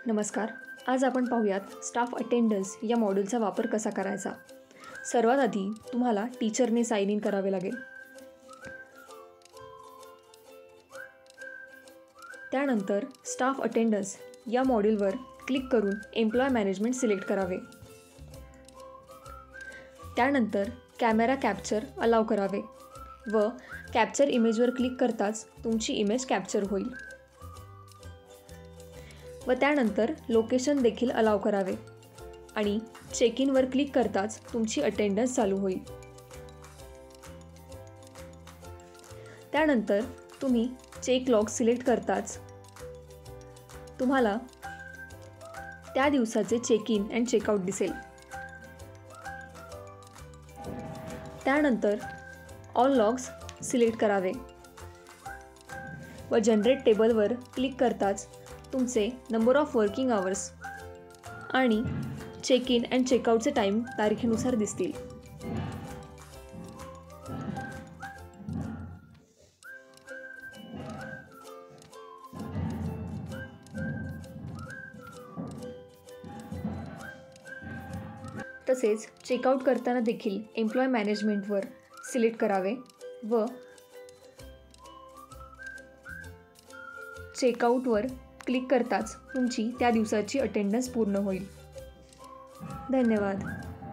नमस्कार. आज आपण पाहूयात स्टाफ अटेंडन्स या मॉड्यूलचा वापर कसा करायचा. सर्वात आधी तुम्हाला टीचरने साइन इन करावे लागेल. त्यानंतर स्टाफ अटेंडन्स या मॉड्यूलवर क्लिक करून एम्प्लॉय मॅनेजमेंट सिलेक्ट करावे. त्यानंतर कॅमेरा कॅप्चर अलाव करावे व कॅप्चर इमेजवर क्लिक करताच तुमची इमेज कॅप्चर होईल व त्यानंतर लोकेशन देखील अलाव करावे आणि चेक इनवर क्लिक करताच तुमची अटेंडन्स चालू होईल. त्यानंतर तुम्ही चेक लॉग सिलेक्ट करताच तुम्हाला त्या दिवसाचे चेक इन अँड चेकआउट दिसेल. त्यानंतर ऑल लॉग्स सिलेक्ट करावे व जनरेट टेबलवर क्लिक करताच तुमचे नंबर ऑफ वर्किंग आवर्स आणि चेक इन अँड चेकआउटचे टाईम तारखेनुसार दिसतील. तसेच चेकआउट करताना देखील एम्प्लॉय मॅनेजमेंटवर सिलेक्ट करावे व चेकआउटवर क्लिक करताच तुमची त्या दिवसाची अटेंडन्स पूर्ण होईल. धन्यवाद.